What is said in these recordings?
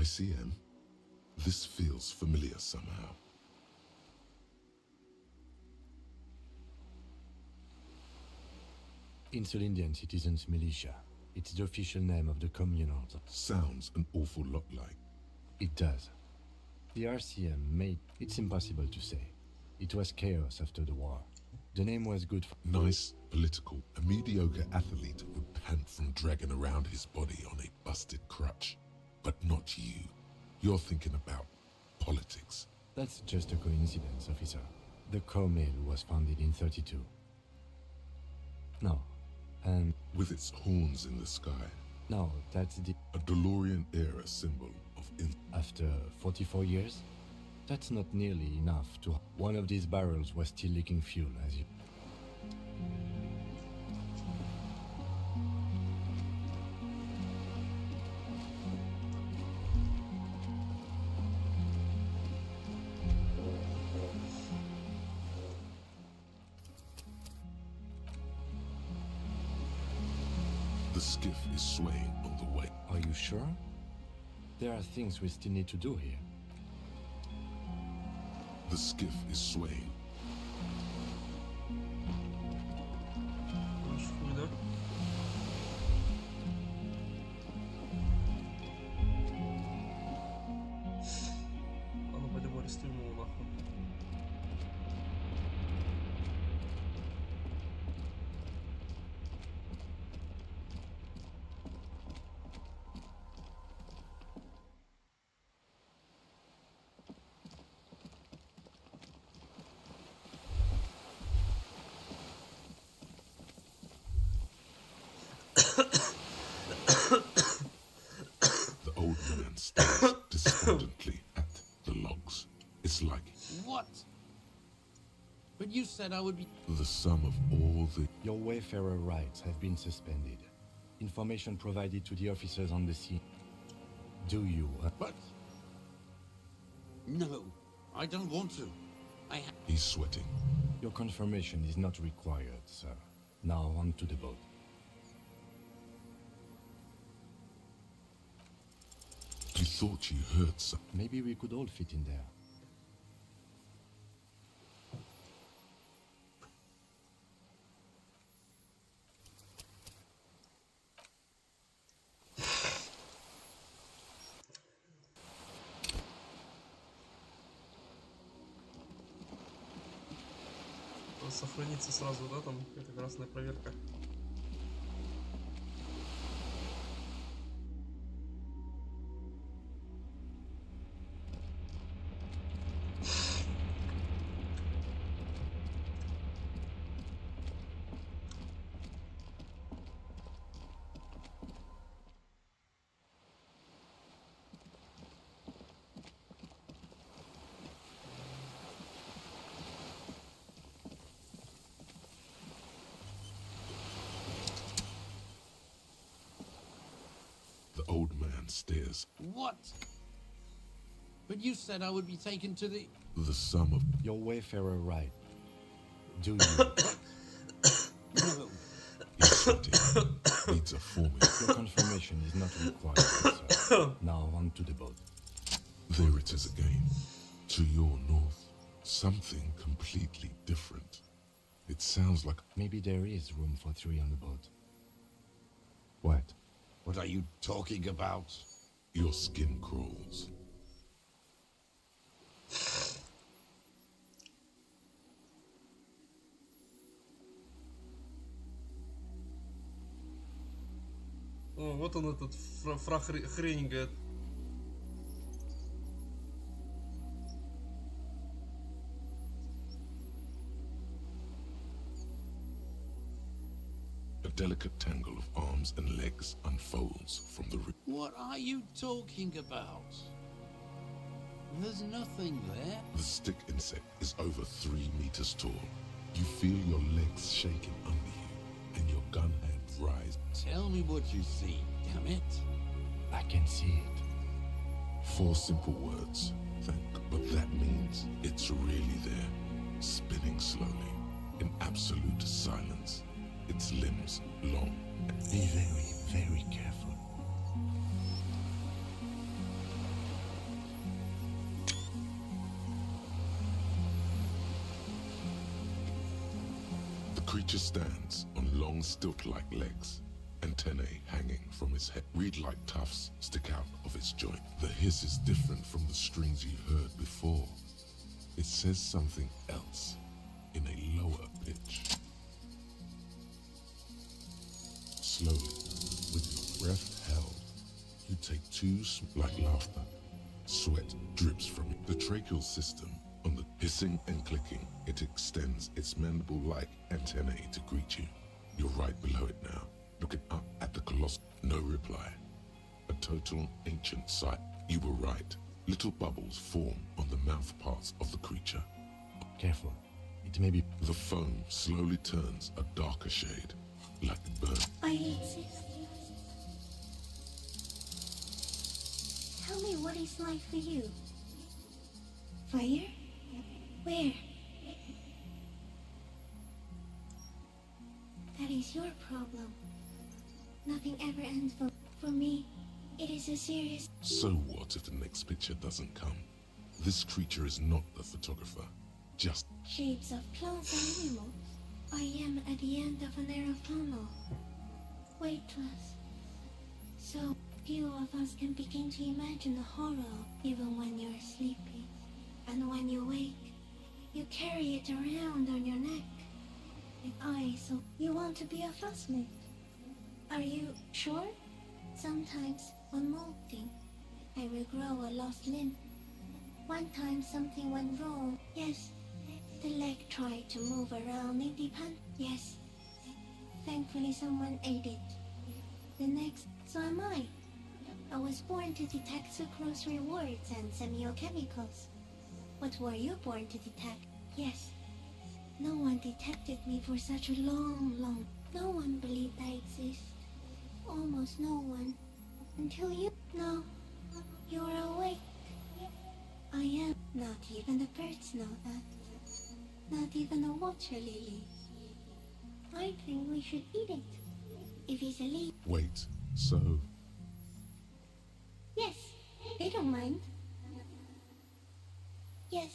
Elysium? This feels familiar somehow. Insulindian Citizens Militia. It's the official name of the communals. Sounds an awful lot like. It does. The RCM made... It's impossible to say. It was chaos after the war. The name was good for... Nice, political, a mediocre athlete would pant from dragging around his body on a busted crutch. But not you. You're thinking about politics. That's just a coincidence, officer. The co-mail was founded in 32. No. And... With its horns in the sky. No, that's the... A DeLorean-era symbol of... After 44 years? That's not nearly enough to... One of these barrels was still leaking fuel, as you... The skiff is swaying on the way. Are you sure? There are things we still need to do here. The skiff is swaying. Хуй, да? А ну пойдем арестуем его нахуй. The old man stares despondently at the logs. It's like What? But you said I would be... the sum of all the... Your wayfarer rights have been suspended. Information provided to the officers on the scene. Do you... But... No, I don't want to. He's sweating. Your confirmation is not required, sir. Now on to the boat. You thought you heard something. Maybe we could all fit in there. Сохранится сразу, да, там какая-то красная проверка. The old man stares. What? But you said I would be taken to the... The sum of... Your wayfarer right. Do you... No. He's sweating. Needs a formula. Your confirmation is not required, sir. Now on to the boat. There it is again. To your north. Something completely different. It sounds like... Maybe there is room for 3 on the boat. What? What are you talking about? Your skin crawls. О, вот он этот фраг хрень, говорит. A delicate tangle of arms and legs unfolds from the... What are you talking about? There's nothing there. The stick insect is over 3 meters tall. You feel your legs shaking under you, and your gun hand rise. Tell me what you see, damn it. I can see it. 4 simple words. But that means it's really there, spinning slowly, in absolute silence. Its limbs long. Be very, very careful. creature stands on long stilt-like legs, antennae hanging from its head. Reed-like tufts stick out of its joint. The hiss is different from the strings you heard before. It says something else in a lower pitch. Slowly, with your breath held, you take two like laughter. Sweat drips from it. The tracheal system, on the hissing and clicking, it extends its mandible-like antennae to greet you. You're right below it now, looking up at the colossal. No reply. A total ancient sight. You were right. Little bubbles form on the mouth parts of the creature. Careful. It may be... The foam slowly turns a darker shade, like burn. I exist. Tell me what it's like for you. Fire? Where? That is your problem. Nothing ever ends for me. It is a serious... So what if the next picture doesn't come? This creature is not the photographer. Just shapes of plants and animals. I am at the end of a narrow tunnel. Weightless. So few of us can begin to imagine the horror even when you're sleeping. And when you wake, you carry it around on your neck. With eyes, so you want to be a fussmate. Are you sure? Sometimes, when molting, I will grow a lost limb. One time something went wrong. Yes, the leg tried to move around independently. Yes, thankfully someone ate it. The next, so am I. I was born to detect sucrose rewards and semiochemicals. What were you born to detect? Yes. No one detected me for such a long... No one believed I exist. Almost no one. Until you... No. You're awake. I am. Not even the birds know that. Not even a water lily. I think we should eat it. If it's a leaf. wait. So Yes, they don't mind. Yes,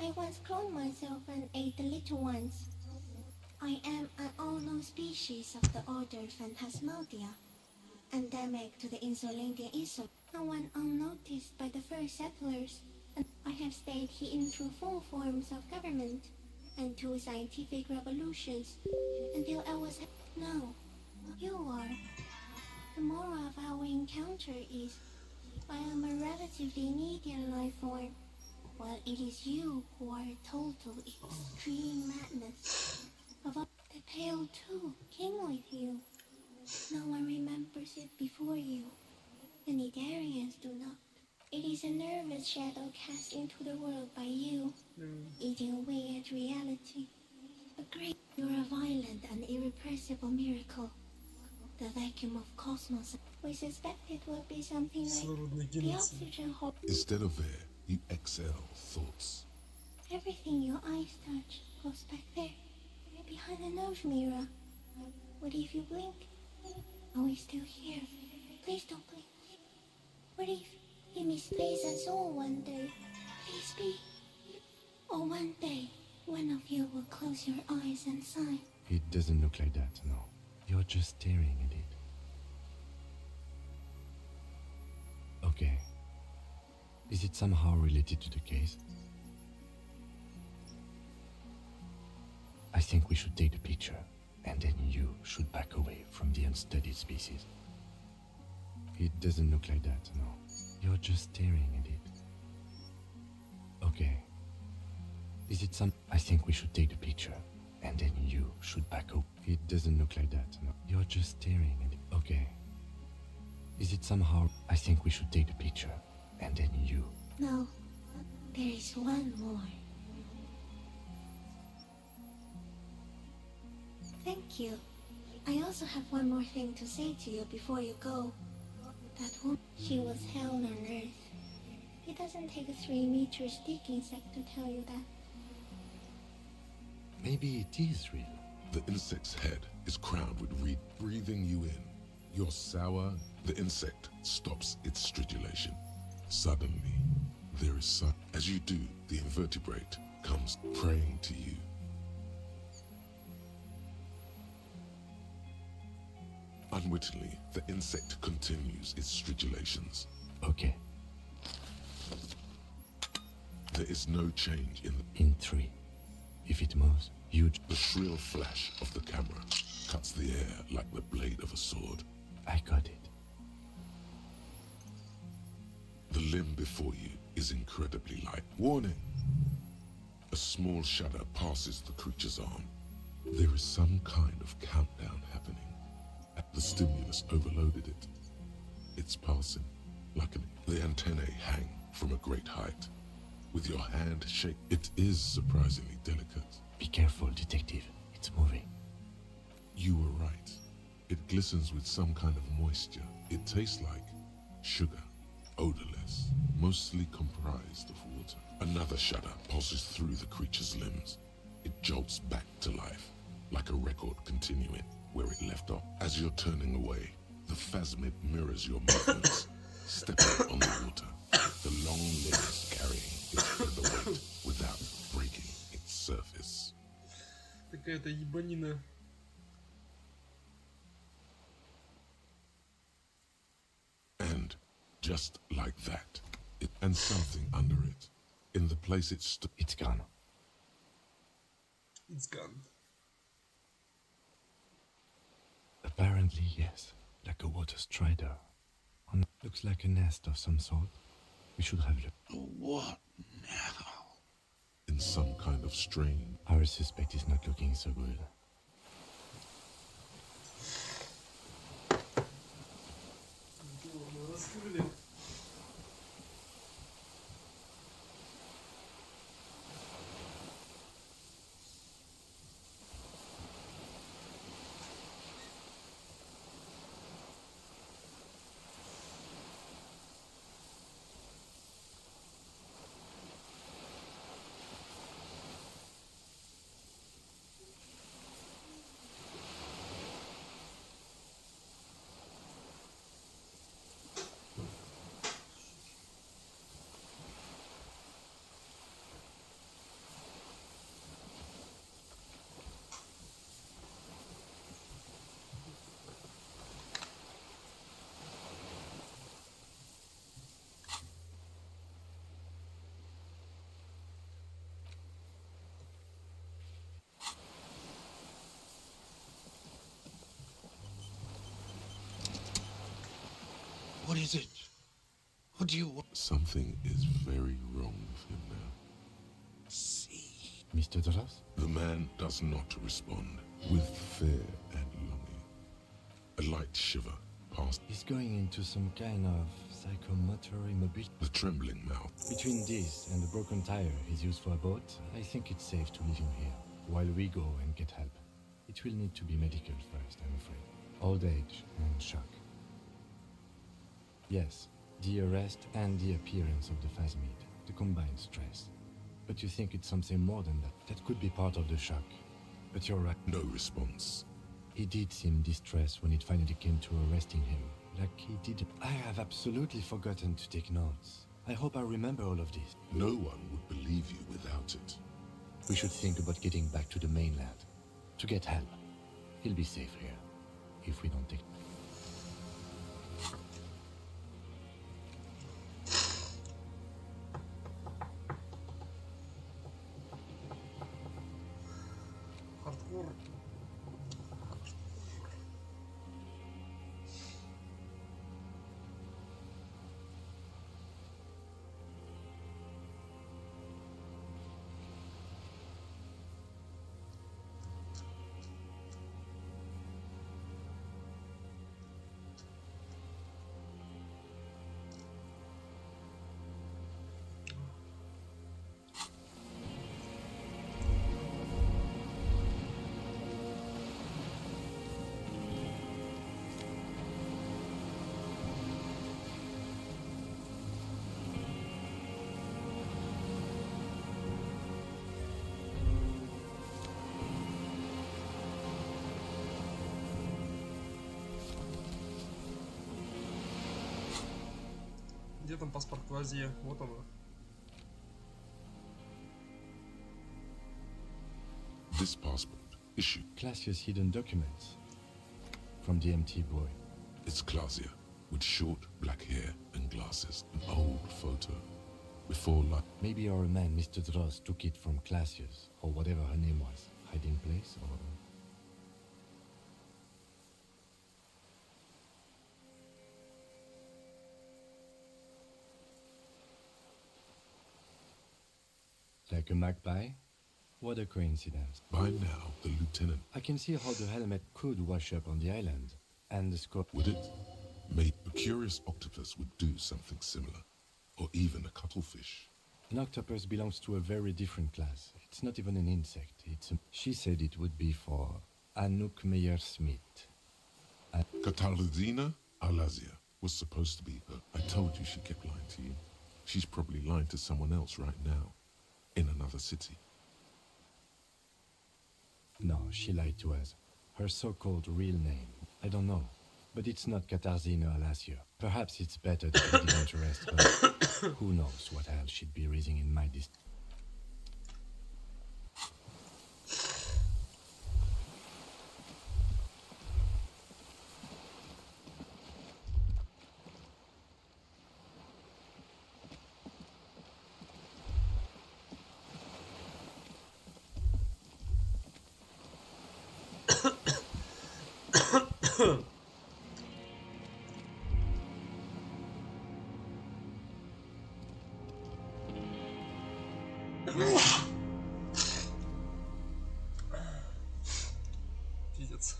I once cloned myself and ate the little ones. I am an unknown species of the order Phantasmadia, endemic to the Insulandian Isle. No one unnoticed by the first settlers, and I have stayed hidden through 4 forms of government and 2 scientific revolutions until I was... No, you are. The moral of our encounter is I am a relatively medium life form, while it is you who are total extreme madness. Of all, the tale too came with you. No one remembers it before you. The Nidarians do not. It is a nervous shadow cast into the world by you, eating away at reality. A great, you're a violent and irrepressible miracle. The vacuum of cosmos. We suspect it will be something like the oxygen hole. instead of air, you exhale thoughts. Everything your eyes touch goes back there, behind the nose mirror. What if you blink? Are we still here? Please don't blink. What if he misplaces us all one day? Please be. Or one day, one of you will close your eyes and sigh. It doesn't look like that, no. You're just staring at it. Okay. Is it somehow related to the case? I think we should take the picture, and then you should back away from the unstudied species. It doesn't look like that, no. You're just staring at it. Okay. Is it some... I think we should take the picture, and then you should back away. It doesn't look like that, no. You're just staring at it. Okay. Is it somehow... I think we should take the picture, and then you... No, there is one more. Thank you. I also have one more thing to say to you before you go. That woman, she was hell on earth. It doesn't take a 3-meter stick insect to tell you that. Maybe it is real. The insect's head is crowned with reed, breathing you in. You're sour. The insect stops its stridulation. Suddenly, there is sun. As you do, the invertebrate comes praying to you. Unwittingly, the insect continues its stridulations. Okay, There is no change in in 3. If it moves, you... the shrill flash of the camera cuts the air like the blade of a sword. I got it. The limb before you is incredibly light. Warning! A small shudder passes the creature's arm. There is some kind of countdown happening. The stimulus overloaded it. It's passing like the antennae hang from a great height. With your hand shake, it is surprisingly delicate. Be careful, detective. It's moving. You were right. It glistens with some kind of moisture. It tastes like sugar, odorless, mostly comprised of water. Another shudder pulses through the creature's limbs. It jolts back to life, like a record continuing where it left off. As you're turning away, the phasmid mirrors your movements, stepping on the water, the long limbs carrying its featherweight without breaking its surface. Какая-то ебанина. And just like that, and something under it, in the place it stood. It's gone. It's gone. Apparently, yes. Like a water strider. Looks like a nest of some sort. We should have looked. What now? In some kind of strain. Our suspect is not looking so good. Раскрыли. What is it? What do you want? Something is very wrong with him now. See? Mr. Dras? The man does not respond with fear and longing. A light shiver passed He's going into some kind of psychomotor immobility. the trembling mouth. Between this and the broken tire he's used for a boat, I think it's safe to leave him here, while we go and get help. It will need to be medical first, I'm afraid. Old age and shock. Yes, the arrest and the appearance of the phasmid, the combined stress. But you think it's something more than that. That could be part of the shock. But you're right. No response. He did seem distressed when it finally came to arresting him. Like he did. I have absolutely forgotten to take notes. I hope I remember all of this. No one would believe you without it. We should think about getting back to the mainland. To get help. He'll be safe here. If we don't take... Хардкор. Где там паспорт Клазье? Вот оно. This passport issued Classius hidden documents. from the empty boy. It's Clausia, with short black hair and glasses. An old photo. Before life. Maybe our man, Mr. Dross, took it from Clausius, or whatever her name was. Hiding place, or... Like a magpie? What a coincidence. By now, the lieutenant, I can see how the helmet could wash up on the island. And the scope. would it? Maybe a curious octopus would do something similar. Or even a cuttlefish. An octopus belongs to a very different class. It's not even an insect. It's a... She said it would be for Anouk Meyer-Smith. Catalina Alazia was supposed to be her. I told you she kept lying to you. She's probably lying to someone else right now. In another city. No, she lied to us. Her so-called real name. I don't know. But it's not Katarzyna Alasia. Perhaps it's better that we didn't arrest her. Who knows what hell she'd be raising in my district. Пиздец.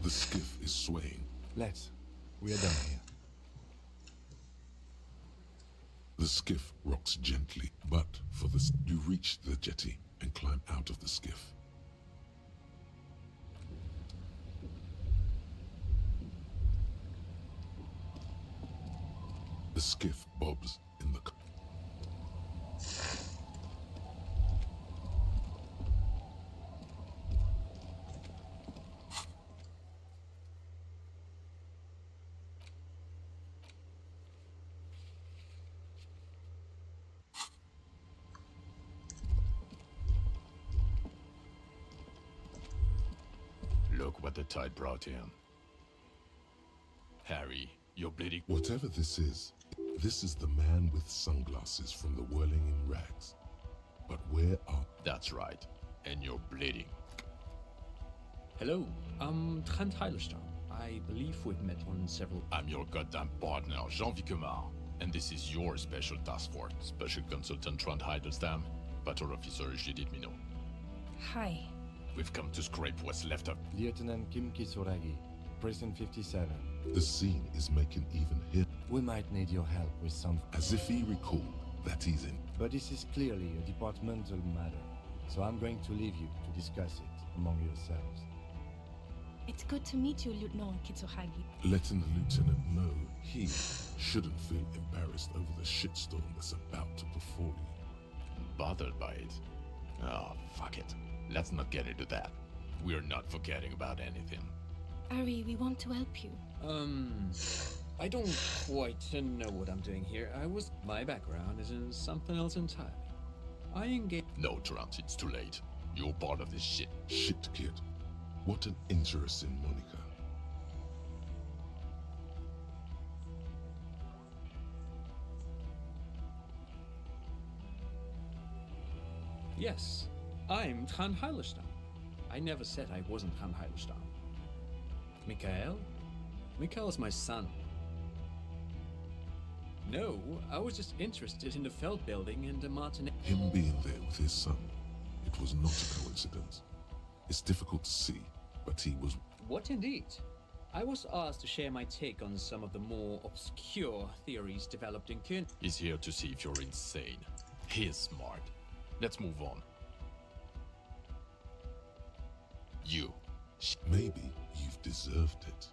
The skiff is swaying. Let's. We are done here. The skiff rocks gently, but for this, you reach the jetty and climb out of the skiff. The skiff bobs in the... Look what the tide brought him. Harry, you're bleeding. Whatever this is the man with sunglasses from the whirling in rags. But where are... That's right. And you're bleeding. Hello, I'm Trent Heilerstein. I believe we've met on several... I'm your goddamn partner, Jean-Vic Quemar. And this is your special task force. Special Consultant Trent Heilerstam, Patrol Officer Judith Minot. Hi. We've come to scrape what's left of... Lieutenant Kim Kisuragi, Prison 57. The scene is making even him... We might need your help with some... As if he recalled that he's in... But this is clearly a departmental matter, so I'm going to leave you to discuss it among yourselves. It's good to meet you, Lieutenant Kitsuhagi. Letting the lieutenant know he shouldn't feel embarrassed over the shitstorm that's about to befall you. Bothered by it? Oh, fuck it. Let's not get into that. We're not forgetting about anything. Ari, we want to help you. I don't quite know what I'm doing here. My background is in something else entirely. I engage... No, Trent, it's too late. You're part of this shit. Shit, kid. What an interesting moniker. Yes, I'm Trent Heilerstein. I never said I wasn't Trent Heilerstein. Mikhail? Mikhail is my son. No, I was just interested in the Feld building and the Martinet. Him being there with his son, it was not a coincidence. It's difficult to see, but he was... What indeed? I was asked to share my take on some of the more obscure theories developed in Köln. He's here to see if you're insane. He's smart. Let's move on. You. Maybe you've deserved it.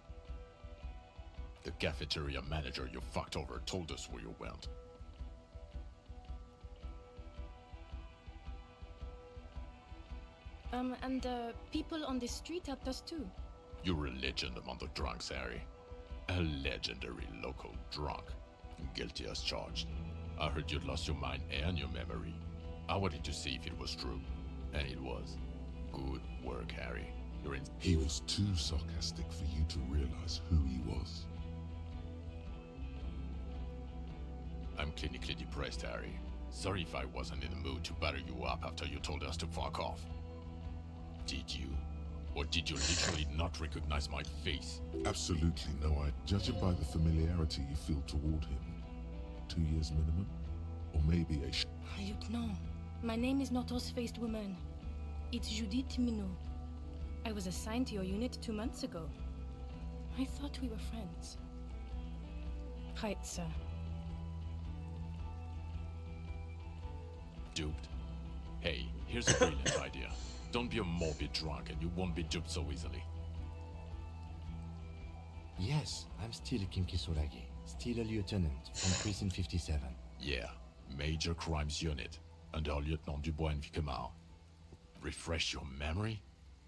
The cafeteria manager you fucked over told us where you went. And the people on the street helped us too. You're a legend among the drunks, Harry. A legendary local drunk. Guilty as charged. I heard you'd lost your mind and your memory. I wanted to see if it was true. And it was. Good work, Harry. You're in... He was too sarcastic for you to realize who he was. I'm clinically depressed, Harry. Sorry if I wasn't in the mood to batter you up after you told us to fuck off. Did you? Or did you literally not recognize my face? Absolutely no. Judging by the familiarity you feel toward him, 2 years minimum? Or maybe a Lieutenant, my name is not Horse-Faced Woman. It's Judith Minot. I was assigned to your unit 2 months ago. I thought we were friends. Right, sir. Duped? Hey, here's a brilliant idea. Don't be a morbid drunk and you won't be duped so easily. Yes, I'm still Kim Kisoragi, still a lieutenant from Precinct 57. Yeah, Major Crimes Unit, under Lieutenant Dubois and Vicomar. Refresh your memory?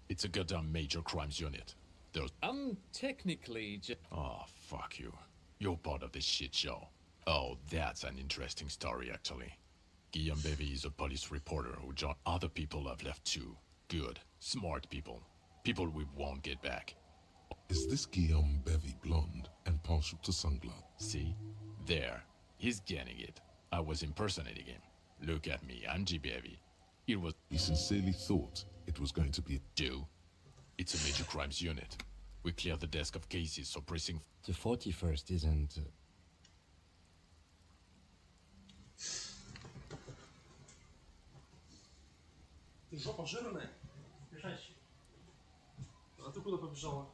It's a goddamn Major Crimes Unit. Those... I'm technically just... Oh, fuck you. You're part of this shit show. Oh, that's an interesting story, actually. Guillaume Bevy is a police reporter who joined... Other people have left too. Good, smart people. People we won't get back. Is this Guillaume Bevy blonde and partial to sunglasses? See? There. He's getting it. I was impersonating him. Look at me, I'm G. Bevy. It was... He sincerely thought it was going to be... Do? It's a Major Crimes Unit. We clear the desk of cases, so precinct... The 41st isn't... Ты жопа жирная. Лежащий. А ты куда побежала?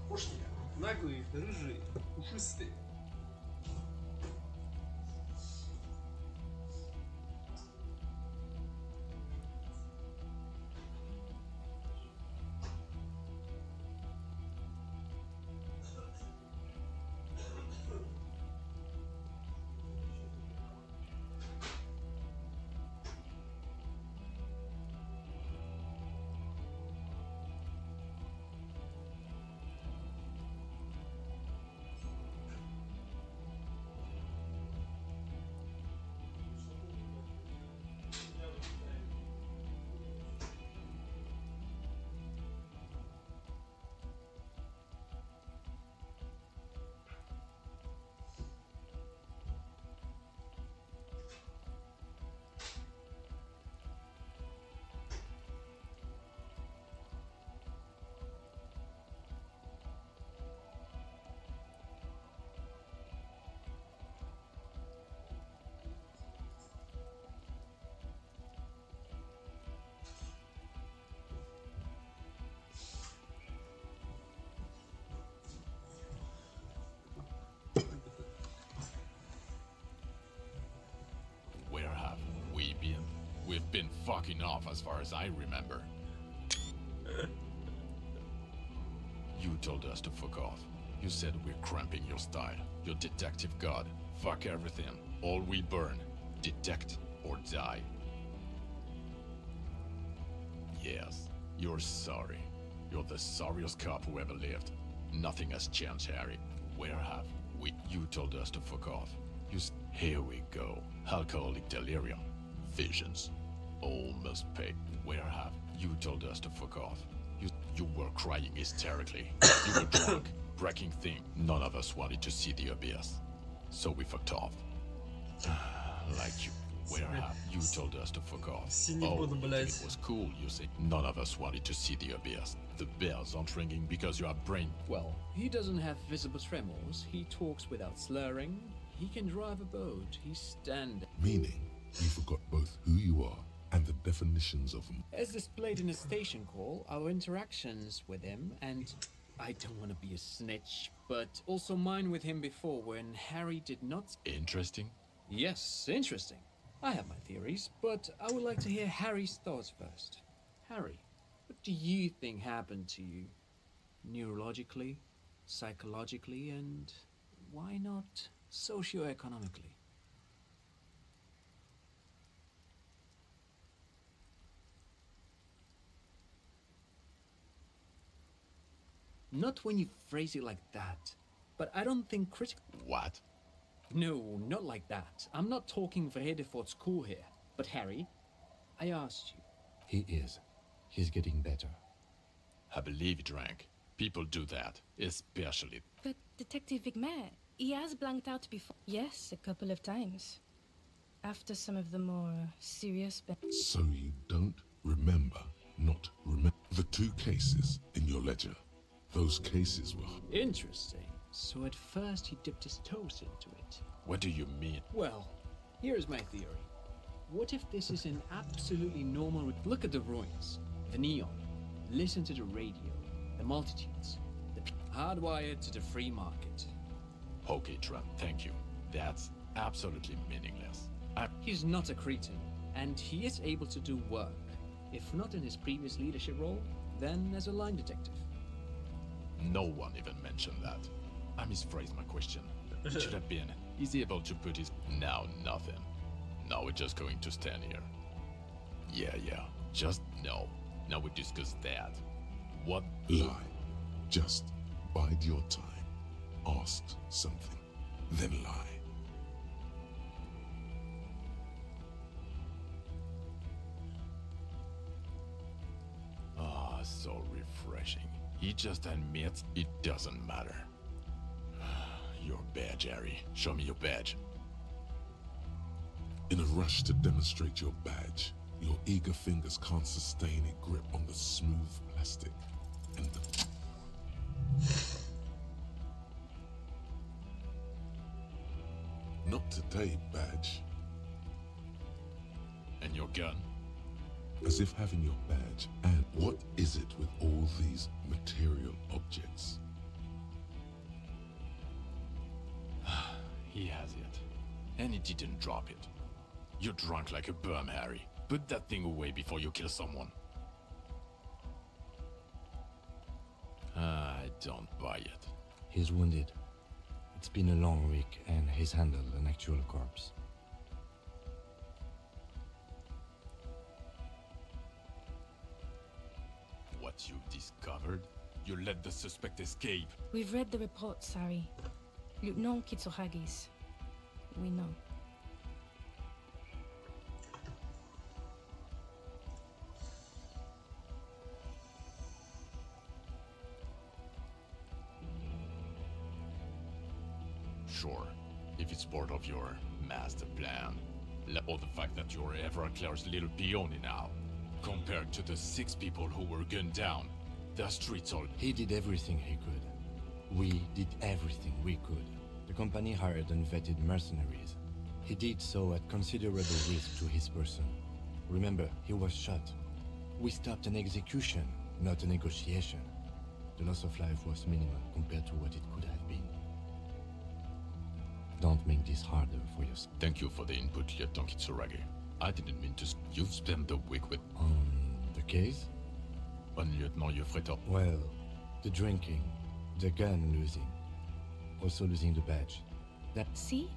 Пушки. Наглые, рыжие, пушистые. Where have we been? We've been fucking off as far as I remember. You told us to fuck off. You said we're cramping your style. Your detective god. Fuck everything. All we burn. Detect or die. Yes, you're sorry. You're the sorriest cop who ever lived. Nothing has changed, Harry. Where have we? You told us to fuck off. Here we go. Alcoholic delirium. Visions. Almost paid. Where have you told us to fuck off? You were crying hysterically. You were drunk, breaking things. None of us wanted to see the abyss. So we fucked off. Like you. Where have you told us to fuck off? Oh, you think it was cool, you say. None of us wanted to see the abyss. The bells aren't ringing because you have brain. Well, he doesn't have visible tremors. He talks without slurring. He can drive a boat. He's standing. Meaning, you forgot both who you are and the definitions of them. As displayed in a station call, our interactions with him, and I don't want to be a snitch, but also mine with him before when Harry did not... Interesting? Yes, interesting. I have my theories, but I would like to hear Harry's thoughts first. Harry, what do you think happened to you? Neurologically, psychologically, and why not socioeconomically? Not when you phrase it like that, but I don't think critical... What? No, not like that. I'm not talking vrede for school here. But Harry, I asked you. He is. He's getting better. I believe he drank. People do that, especially... But Detective Vigmer, he has blanked out before. Yes, a couple of times. After some of the more serious... So you don't remember, not remember. The 2 cases in your ledger. Those cases were... Interesting. So at first he dipped his toes into it. What do you mean? Well, here's my theory. What if this is an absolutely normal... Look at the ruins, the neon, listen to the radio, the multitudes, hardwired to the free market. Okay, Trent, thank you. That's absolutely meaningless. He's not a cretin, and he is able to do work. If not in his previous leadership role, then as a line detective. No one even mentioned that. I misphrased my question. It should have been, is he able to put his... Now nothing. Now we're just going to stand here. Yeah. Just no. Now we discuss that. What? Lie. Just bide your time. Ask something, then lie. Ah, so refreshing. He just admits it doesn't matter. Your badge, Harry. Show me your badge. In a rush to demonstrate your badge, your eager fingers can't sustain a grip on the smooth plastic and the... Not today, badge. And your gun? As if having your badge, and what is it with all these material objects? He has it. And he didn't drop it. You're drunk like a bum, Harry. Put that thing away before you kill someone. I don't buy it. He's wounded. It's been a long week, and he's handled an actual corpse. What you've discovered? You let the suspect escape. We've read the reports, Harry. Lieutenant Kitsohagis. We know. Sure, if it's part of your master plan. Or the fact that you're Everclear's little peony now. Compared to the 6 people who were gunned down, the streets are... He did everything he could. We did everything we could. The company hired unvetted mercenaries. He did so at considerable risk to his person. Remember, he was shot. We stopped an execution, not a negotiation. The loss of life was minimal compared to what it could have been. Don't make this harder for yourself. Thank you for the input, Lieutenant Kitsuragi. I didn't mean to... You've spent the week with... The case? Un lieutenant Yofreto. Well, the drinking, the gun losing. also losing the badge. See?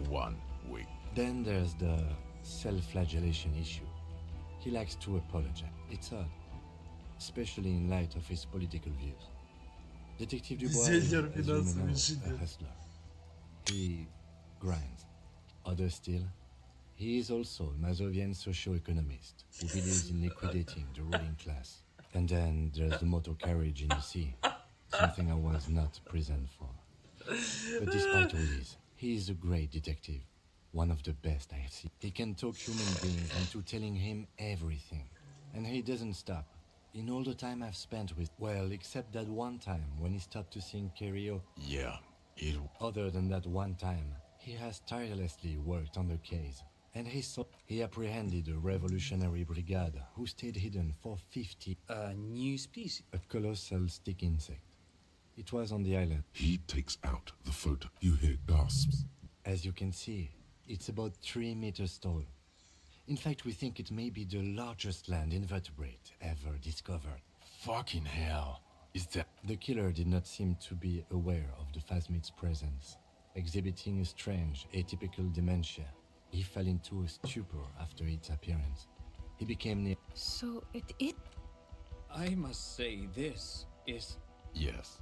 1 week. Then there's the self-flagellation issue. He likes to apologize. It's odd, especially in light of his political views. Detective Dubois is, Zélio as you may know, finanças, a hustler. He grinds. Other still, he is also a Mazovian socio-economist who believes in liquidating the ruling class. And then there's the motor carriage in the sea, something I was not present for. But despite all this, he is a great detective, one of the best I have seen. He can talk human beings into telling him everything, and he doesn't stop. In all the time I've spent with, well, except that one time when he stopped to sing karaoke. Yeah, Other than that one time, he has tirelessly worked on the case, and he apprehended a revolutionary brigade who stayed hidden for 50. A new species. A colossal stick insect. It was on the island. He takes out the photo. You hear gasps. As you can see, it's about 3 meters tall. In fact, we think it may be the largest land invertebrate ever discovered. Fucking hell. Is that... The killer did not seem to be aware of the phasmid's presence. Exhibiting a strange, atypical dementia, he fell into a stupor after its appearance. He became near. So it I must say, this is. Yes.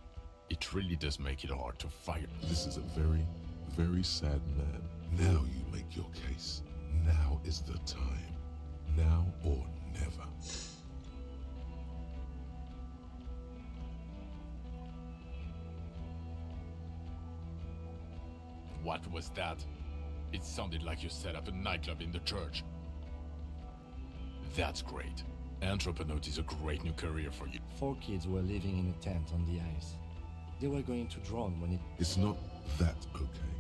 It really does make it hard to fight. This is a very, very sad man. Now you make your case. Now is the time. Now or never. What was that? It sounded like you set up a nightclub in the church. That's great. Anthroponaut is a great new career for you. 4 kids were living in a tent on the ice. They were going to drown when it... It's not that okay.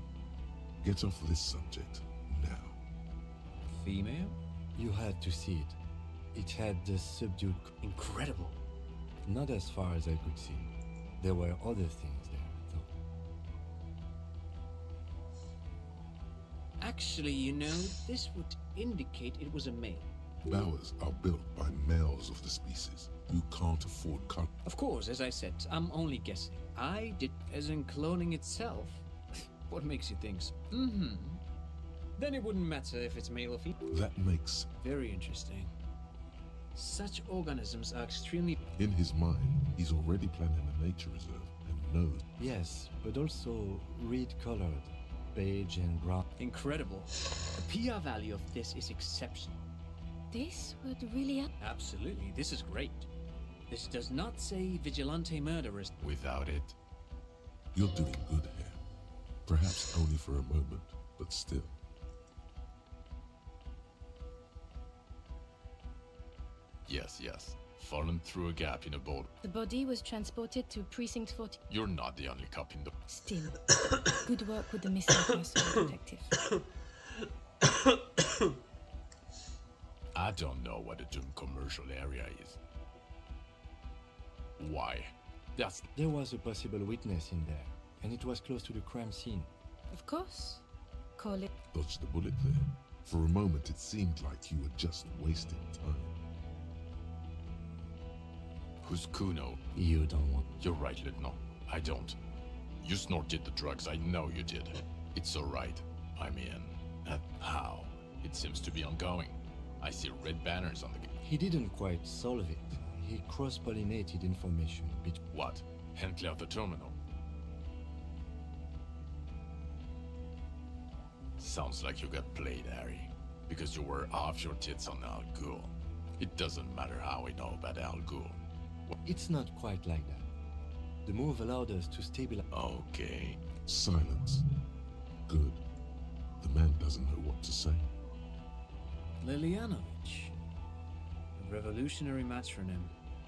Get off this subject now. Female? You had to see it. It had the subdued... Incredible. Not as far as I could see. There were other things there, though. Actually, you know, this would indicate it was a male. Bowers are built by males of the species. You can't afford color. Of course, as I said, I'm only guessing. I did, as in cloning itself. What makes you think so? Mm-hmm. Then it wouldn't matter if it's male or female. That makes, Very interesting. Such organisms are extremely... in his mind, he's already planning a nature reserve and knows. Yes, but also reed-colored, beige and brown. incredible. The PR value of this is exceptional. this would really Absolutely, this is great. This does not say vigilante murderers. Without it, You're doing good here. Perhaps only for a moment, but still. yes. Fallen through a gap in a boat. The body was transported to Precinct 40. You're not the only cop in the... Still, good work with the missing person, detective. I don't know what a Doom commercial area is. Why? That's... There was a possible witness in there, and it was close to the crime scene. Of course. Call it. Dodged the bullet there. For a moment, it seemed like you were just wasting time. Who's Kuno? You don't want... You're right, Lieutenant. I don't. You snorted the drugs, I know you did. It's alright. I'm in. How? It seems to be ongoing. I see red banners on the... He didn't quite solve it. He cross-pollinated information between... What? Hentley of the terminal? Sounds like you got played, Harry. Because you were off your tits on Al Ghul. It doesn't matter how we know about Al Ghul. It's not quite like that. The move allowed us to stabilize... Okay. Silence. Good. The man doesn't know what to say. Lilianovich. A revolutionary matronym.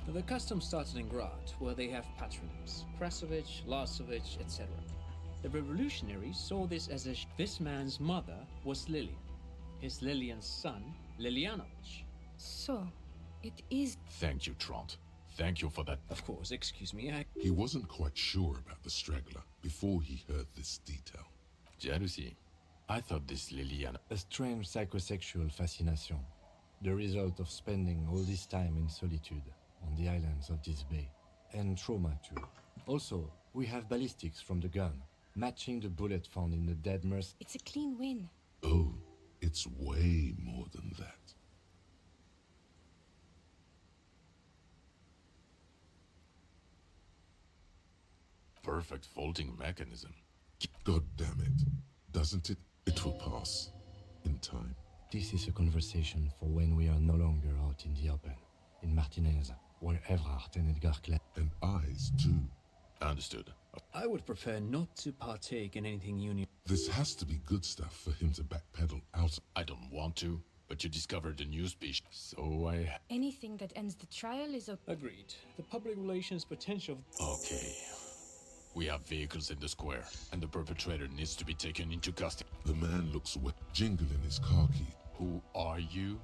The custom started in Grad, where they have patronyms. Krasovich, Lasovich, etc. The revolutionaries saw this as this man's mother was Lilian. His Lilian's son, Lilianovich. So, it is. Thank you, Trant. Thank you for that. Of course, excuse me, He wasn't quite sure about the straggler before he heard this detail. Jealousy. I thought this Liliana... A strange psychosexual fascination. The result of spending all this time in solitude on the islands of this bay. And trauma too. Also, we have ballistics from the gun. matching the bullet found in the dead merc. It's a clean win. Oh, it's way more than that. Perfect folding mechanism. God damn it. Doesn't it? It will pass. In time. This is a conversation for when we are no longer out in the open. In Martinez, where Everard and Edgar Clare. And eyes, too. Understood. I would prefer not to partake in anything union. This has to be good stuff for him to backpedal out. I don't want to, but you discovered a new species, so I... Anything that ends the trial is a... Agreed. The public relations potential. Okay. We have vehicles in the square, and the perpetrator needs to be taken into custody. The man looks wet, jingling his car key. Who are you?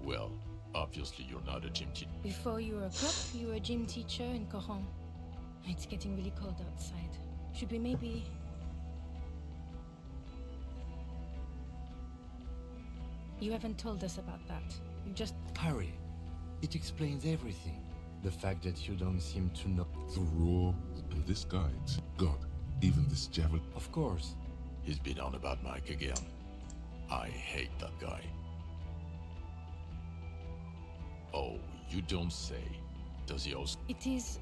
Well, obviously you're not a gym teacher. Before you were a cop, you were a gym teacher in Coron. It's getting really cold outside. Should we maybe... You haven't told us about that. You just... Harry, it explains everything. The fact that you don't seem to know. The raw, and this guy, God, even this javelin. Of course. He's been on about Mike again. I hate that guy. Oh, you don't say. Does he also... It is...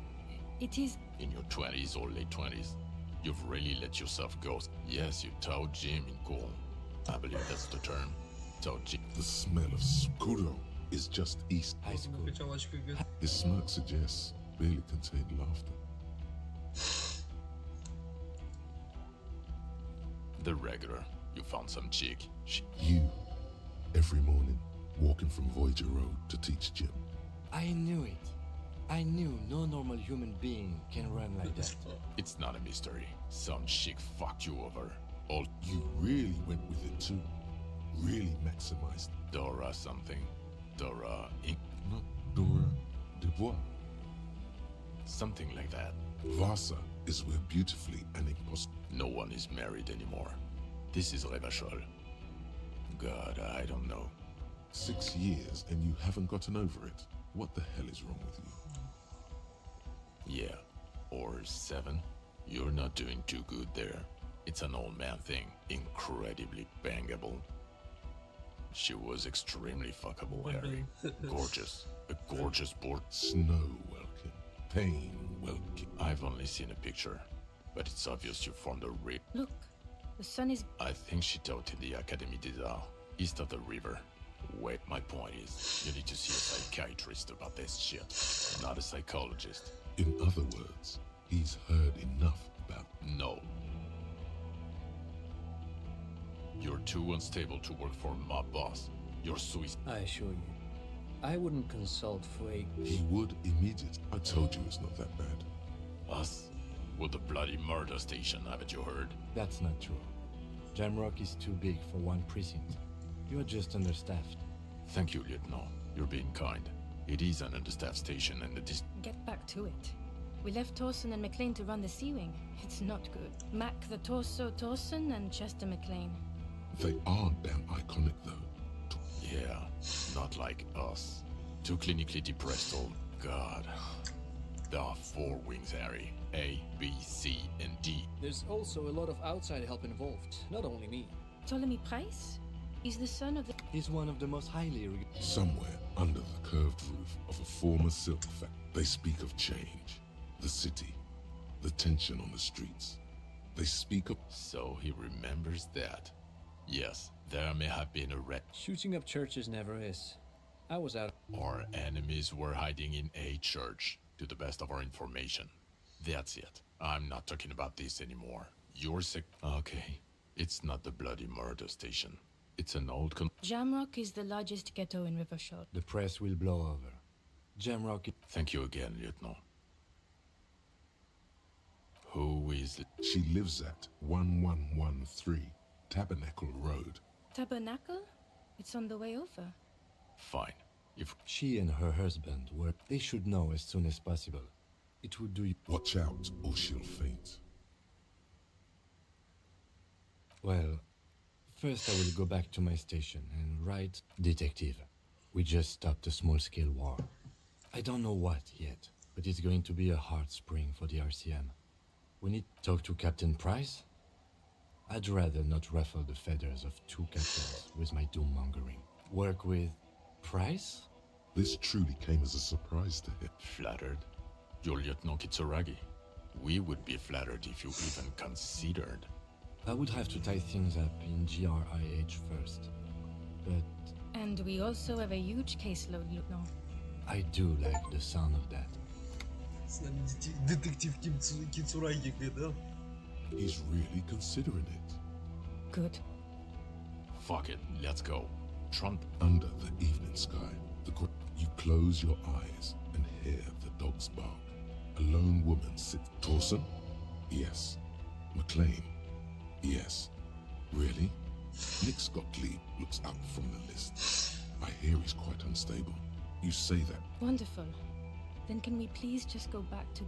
In your 20s or late 20s, you've really let yourself go. Yes, you towed Jim in Cool. I believe that's the term. Towed Jim. The smell of Skuro is just east. High school. His smirk suggests barely contained laughter. The regular. You found some chick. You, every morning, walking from Voyager Road to teach Jim. I knew it. I knew no normal human being can run like that. It's not a mystery. Some chick fucked you over. All You really went with it too. Really maximized. Dora something. Dora Inc. Not Dora Dubois. Something like that. Vasa is where beautifully and impossible. No one is married anymore. This is Revachol. God, I don't know. 6 years and you haven't gotten over it. What the hell is wrong with you? Yeah. Or 7. You're not doing too good there. It's an old man thing. Incredibly bangable. She was extremely fuckable, Harry. Gorgeous. A gorgeous board. Snow welkin. Pain welkin. I've only seen a picture, but it's obvious you formed a rib. Look, the sun is... I think she taught in the Académie des Arts, east of the river. Wait, my point is, you need to see a psychiatrist about this shit, not a psychologist. In other words, he's heard enough about... No. You're too unstable to work for my boss. You're suicide. I assure you, I wouldn't consult for a... He would immediately. I told you it's not that bad. Us? With the bloody murder station, haven't you heard? That's not true. Jamrock is too big for one precinct. You're just understaffed. Thank you, Lieutenant. You're being kind. It is an understaffed station and it is... Get back to it. We left Torson and McLean to run the Sea Wing. It's not good. Mac the Torso Torson and Chester McLean. They are damn iconic though. Yeah, not like us. Too clinically depressed old... God. There are 4 wings, Harry. A, B, C, and D. There's also a lot of outside help involved, not only me. Ptolemy Price? He's the son of the... He's one of the most highly regarded. Somewhere under the curved roof of a former silk factory, they speak of change. The city. The tension on the streets. They speak of... So he remembers that. Yes, there may have been a wreck. Shooting up churches never is. I was out. Our enemies were hiding in a church, to the best of our information. That's it. I'm not talking about this anymore. You're sick. Okay. It's not the bloody murder station. It's an old Jamrock is the largest ghetto in Rivershore. The press will blow over. Jamrock... Thank you again, Lieutenant. Who is it? She lives at 1113 Tabernacle Road. Tabernacle? It's on the way over. Fine. If... She and her husband were... They should know as soon as possible. It would do you... Watch out or she'll faint. Well, first I will go back to my station and write... Detective, we just stopped a small-scale war. I don't know what yet, but it's going to be a hard spring for the RCM. We need to talk to Captain Price. I'd rather not ruffle the feathers of two captains with my doom-mongering. Work with Price? This truly came as a surprise to him. Flattered? You're Lieutenant Kitsuragi. We would be flattered if you even considered. I would have to tie things up in GRIH first. But And we also have a huge caseload, Lieutenant. I do like the sound of that. С нами детектив Кицураги, да? He's really considering it. Good. Fuck it, let's go. Trump. Under the evening sky, you close your eyes and hear the dogs bark. A lone woman sits. Torson? Yes. McLean? Yes. Really? Nick Scott Lee looks up from the list. I hear he's quite unstable. You say that. Wonderful. Then can we please just go back to...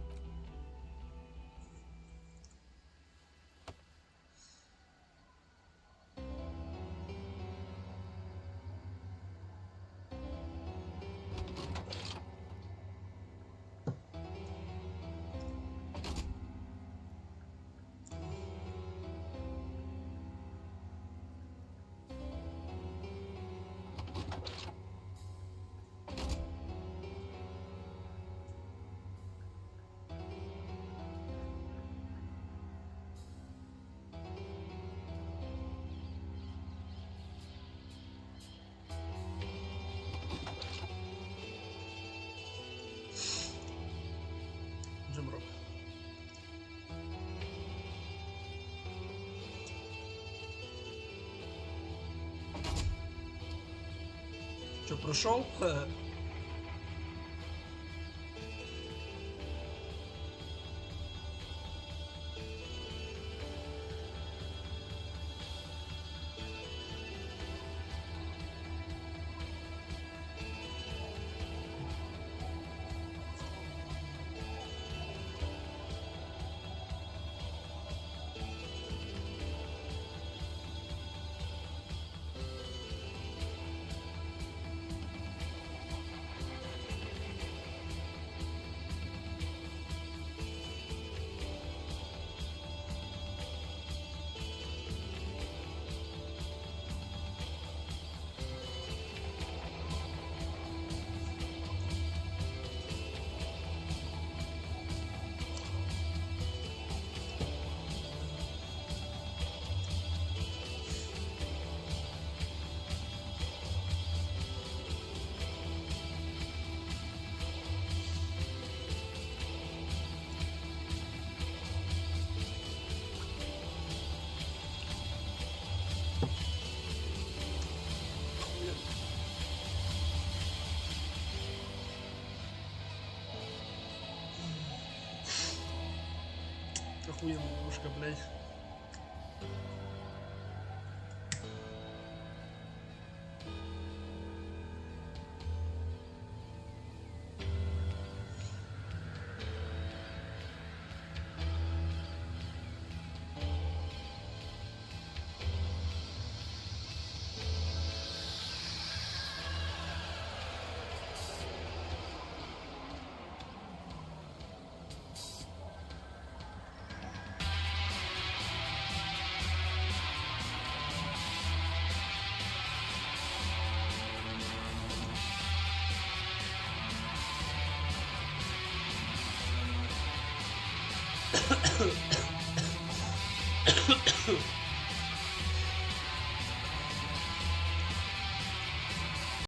Джимрок. Че, прошел? Охуенная ловушка, блядь.